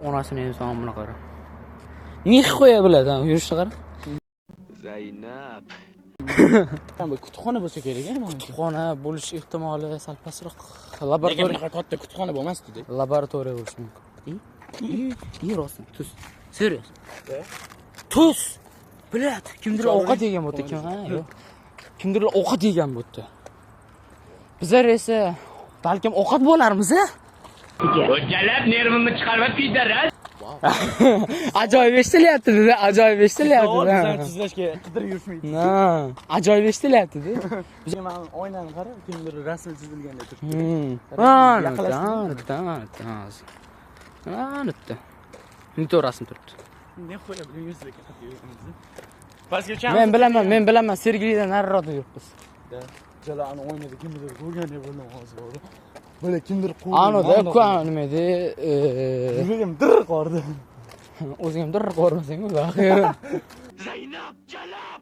onasini insonini qara. Nix qo'ya biladi, yurishni qara. Zaynab. Bu kutubxona bo'lsa kerak, ha? Kutubxona bo'lish ehtimoli sal pastroq. Laboratoriya katta kutubxona bo'lmasdi-da. Laboratoriya bo'lishi mumkin. Rostmi? Tuz. Serios. Tuz. Bilat, kimdir ovqat yegan bo'pti ekan, ha? Yo'q. Kimdir ovqat yegan bo'pti. Bizlar esa balkim ovqat bo'larmiz-a? O'jalab nervimni chiqarib kuydaras. Ajoyib eshitilyapti-da, ajoyib eshitilyapti-da. Bizlar tuzlashga qidirib yurishmaydi. Ha, ajoyib eshitilyapti-da. Bizga mana oynani qara, kimdir rasm chizilganda turibdi. Anitda. Mingta rasm turibdi. Ne qo'ya bilmaysiz lekin xatga pastga Men bilaman, Sergeydan nariroqda yuribmiz. Jalani o'ynadi, kimdir ko'rgandek bo'ldim hozir. Böyle kimdir Anoda nima edi? Yuragim dir qordi. O'zing ham dir qormasang-ku, axir. Zaynab, jalab.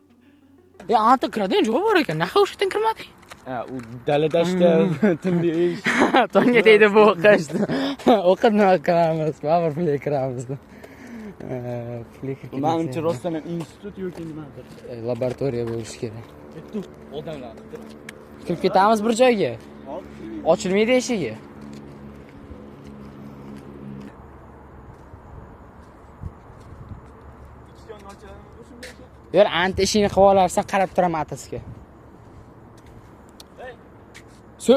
Anta kiradigan joy bor ekan, naxa o'shadan kirmading? Ha, u daladashda tindi ish. Tonga tegdi bu o'qishdi. O'qib nima qilamiz? Baribir play kiramiz. Menimcha rostdan ham institut yoki nimadir. Laboratoriya bo'lishi kerak. Ketdi odamlar. Kirib ketamiz bir joyga. Ochilmaydi eshigi. Yer ant ishini qilib olarsan, qarab turaman atasiga. So.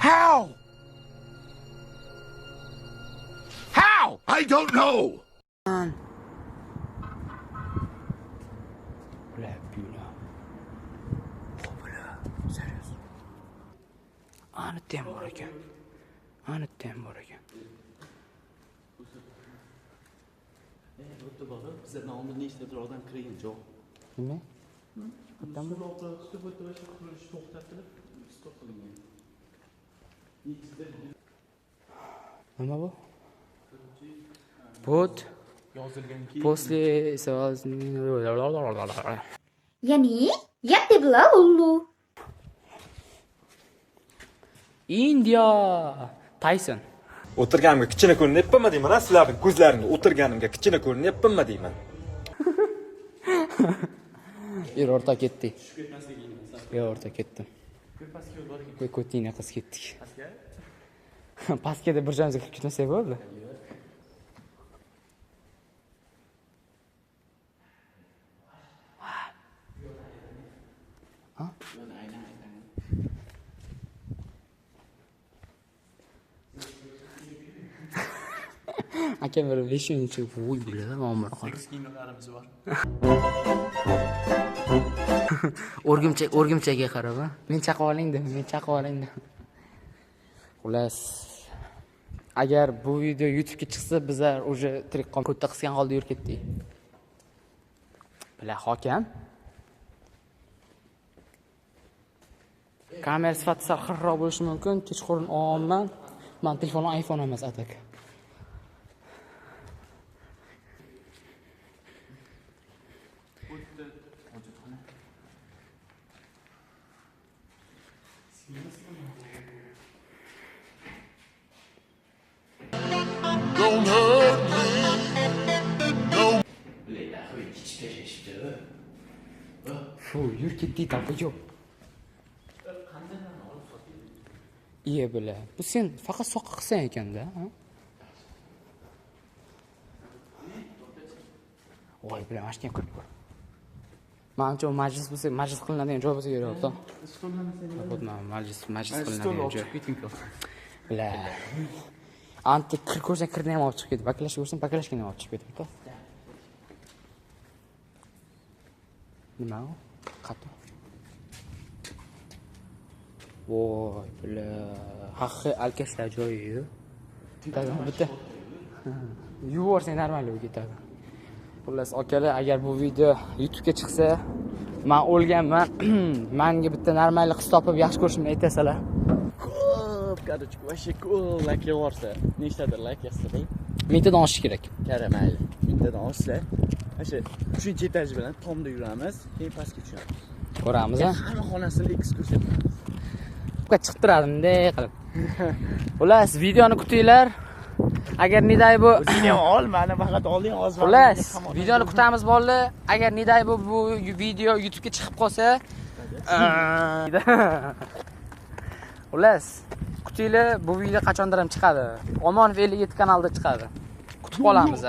How? I don't know. Anitda ham bor ekan. O'tda bor, bizlar nomini eshitib odam kirgan joy. Nima? Qatdan bu tutib o'tib o'sha qurilish to'xtatilib, stop qilingan. Nima bu? Bot Yozilganki, после Yani yaptibla ullu. India Tyson. O'tirganimga kichkina ko'rinyapmanmi deyman, sizlarning ko'zlaringga o'tirganimga kichkina ko'rinyapmanmi deyman. Yer o'rta ketdi. Yo'q, o'rta ketdim. Ko'tina qiz ketdik. Pastga deb bir joyimizga kirib ketmasak bo'ldi. Akam bir 5-chi voy biladi, omir qol. kinolarimiz bor. O'rgimchaga qarab, ha. Men chaqib olingda. Xullas, agar bu video YouTube'ga chiqsa, bizlar уже tirik qolib ko'tta qisgan holda yurib ketdik. Bila hokim. Kamera sifati sal xirroq bo'lishi mumkin. Kechqurun olman. Men telefonim iPhone emas, atak. Don't hurt me. Fu, yur ketdik, talpa yo'q. Iye bila. Bu sen faqat soqqa qilsan ekanda, ha? Voy, bila, mashina kirib bor. Menimcha majlis bo'lsa, majlis qilinadigan joy bo'lsa kerak-ku. Majlis qilinadigan joy. Bila. Anti kir ko'rsang kirni ham olib chiqib ketdi. Baklash ko'rsang baklashkani ham olib chiqib ketdi. Nima u? Qattiq. Voy, bila. Haqiqiy alkashlar joyi-yu. Bitta. Yuvorsang normal bo'lib ketadi. Xullas, akalar, agar bu video YouTube'ga chiqsa, men o'lganman. Menga bitta normal qiz topib yaxshi ko'rishimni aytasalar. Короче, вообще cool like yorsa. Nechtadir like yasang? Mingtadan oshish kerak. Qara mayli. Mingtadan oshsa, o'sha 3-etaj bilan tomda yuramiz, keyin pastga tushamiz. Ko'ramiz, ha? Hamma xonasini ekskursiya qilamiz. chiqib turadi bunday qilib. Xullas, videoni kutinglar. Agar niday bu O'zing ham ol, mani faqat oling hozir. xullas, videoni kutamiz bolalar. Agar niday bu video YouTube'ga chiqib qolsa, xullas, kutinglar, bu video qachondir ham chiqadi. Omonov 57 kanalda chiqadi. Kutib qolamiz.